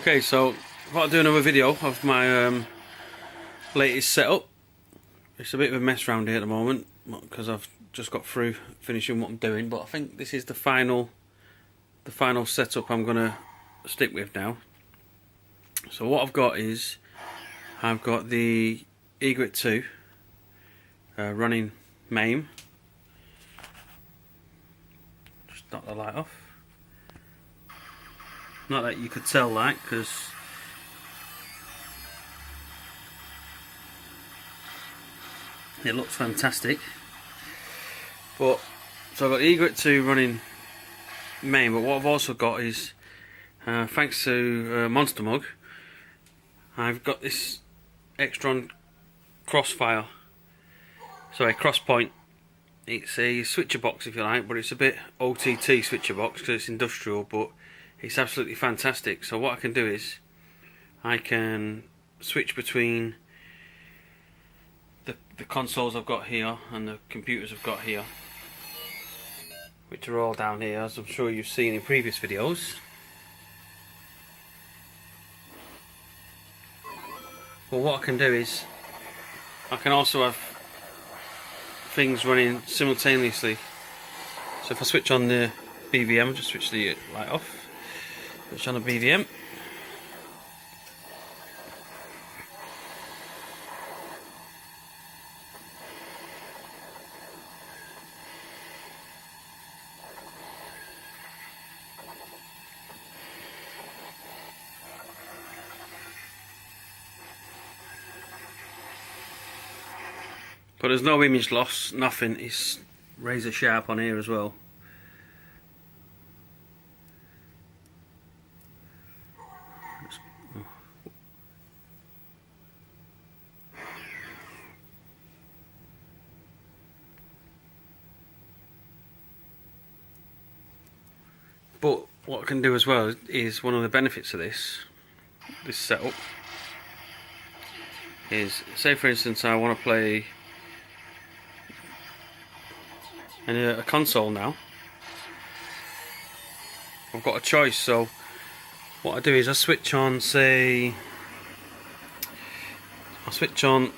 Okay, so I thought I'd do another video of my latest setup. It's a bit of a mess around here at the moment because I've just got through finishing what I'm doing, but I think this is the final setup I'm gonna stick with now. So what I've got is I've got the Egret 2 running MAME. Just knock the light off. Not that you could tell that, because it looks fantastic. But so I've got the Egret 2 running MAME, but what I've also got is thanks to Monster Mug, I've got this Extron Crossfire, Crosspoint. It's a switcher box if you like, but it's a bit OTT switcher box because it's industrial, but it's absolutely fantastic. So what I can do is I can switch between the consoles I've got here and the computers I've got here, which are all down here, as I'm sure you've seen in previous videos. Well, what I can do is I can also have things running simultaneously. So if I switch on the BVM, just switch the light off, switch on the BVM. But there's no image loss, nothing. It's razor sharp on here as well. But what I can do as well is, one of the benefits of this setup is, say for instance I want to play a console now. I've got a choice, so what I do is I switch on, I'll switch on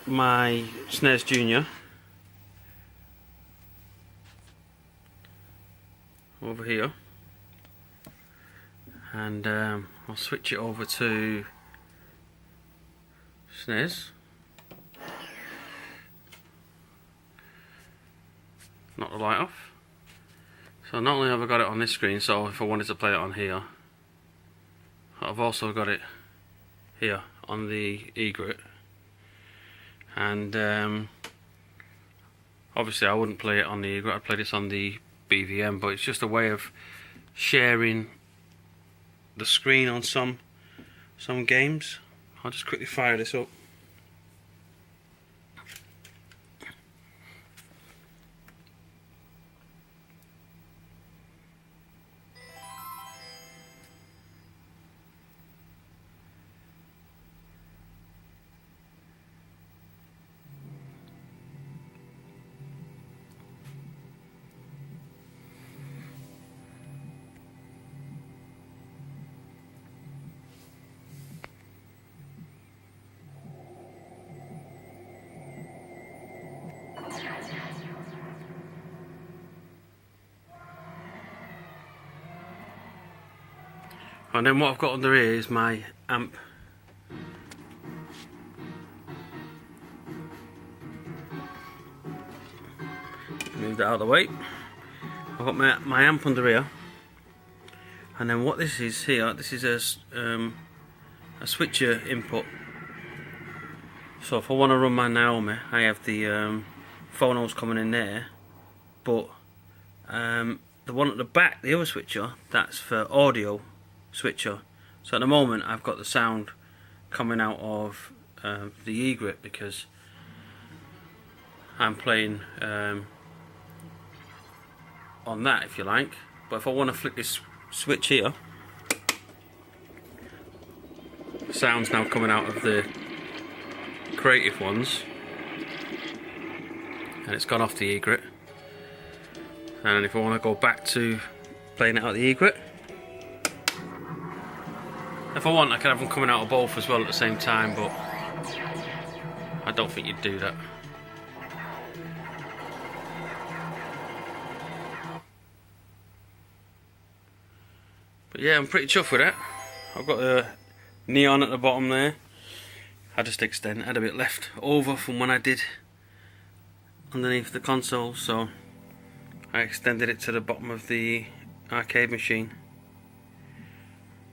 my SNES Junior over here, and I'll switch it over to SNES. Knock the light off. So not only have I got it on this screen, so if I wanted to play it on here, I've also got it here on the Egret. And obviously I wouldn't play it on the Egret, I'd play this on the BVM, but it's just a way of sharing the screen on some games. I'll just quickly fire this up. And then what I've got under here is my amp. Move that out of the way. I've got my amp under here. And then what this is here, this is a switcher input. So if I want to run my Naomi, I have the phonos coming in there. But the one at the back, the other switcher, that's for audio switcher. So at the moment I've got the sound coming out of the Egret because I'm playing on that, if you like. But if I want to flick this switch here, the sound's now coming out of the creative ones, and it's gone off the Egret. And if I want to go back to playing it out of the Egret, If I want, I can have them coming out of both as well at the same time, but I don't think you'd do that. But yeah, I'm pretty chuffed with it. I've got the neon at the bottom there. I just had a bit left over from when I did underneath the console, so I extended it to the bottom of the arcade machine.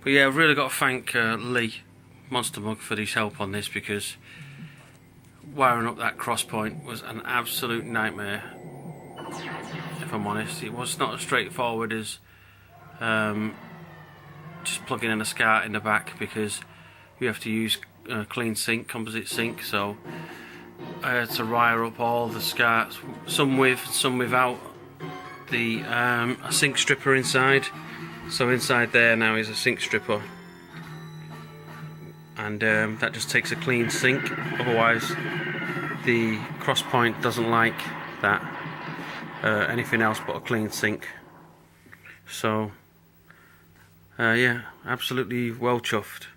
But yeah, I've really got to thank Lee Monster Mug for his help on this, because wiring up that cross point was an absolute nightmare, if I'm honest. It was not as straightforward as just plugging in a SCART in the back, because you have to use clean sync, composite sync, so I had to wire up all the SCARTs, some with, some without the a sync stripper inside. So inside there now is a sync stripper, and that just takes a clean sync, otherwise the cross point doesn't like that, anything else but a clean sync. So yeah, absolutely well chuffed.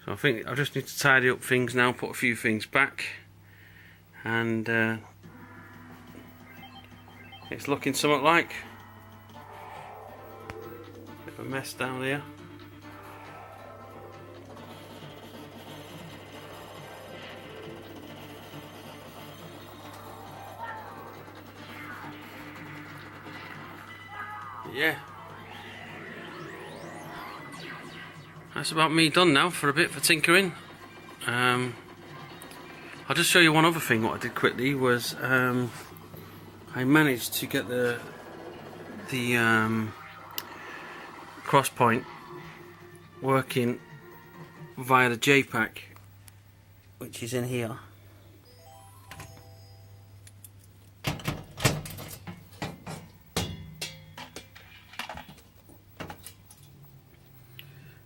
So I think I just need to tidy up things now, put a few things back, and it's looking somewhat like a mess down here. Yeah, that's about me done now for a bit for tinkering. I'll just show you one other thing. What I did quickly was I managed to get the cross point working via the J-Pack, which is in here.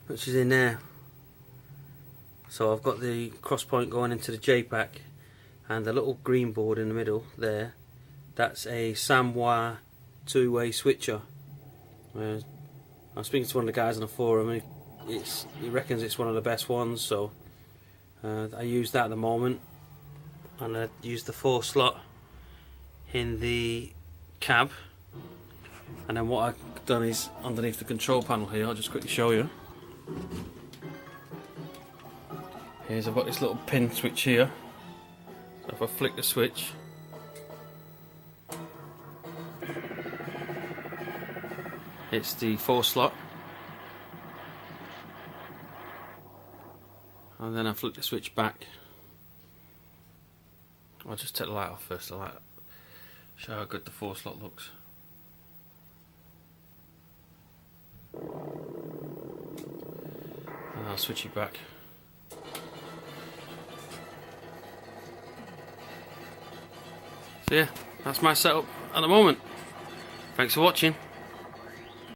Which is in there. So I've got the cross point going into the J-Pack, and the little green board in the middle there, that's a Samwa two-way switcher. I was speaking to one of the guys on the forum, and he reckons it's one of the best ones, so I use that at the moment, and I use the 4-slot in the cab. And then what I've done is, underneath the control panel here, I'll just quickly show you. Here's, I've got this little pin switch here, so if I flick the switch, it's the 4-slot, and then I flick the switch back. I'll just take the light off first, the light, show how good the 4-slot looks. And I'll switch it back. So yeah, that's my setup at the moment. Thanks for watching.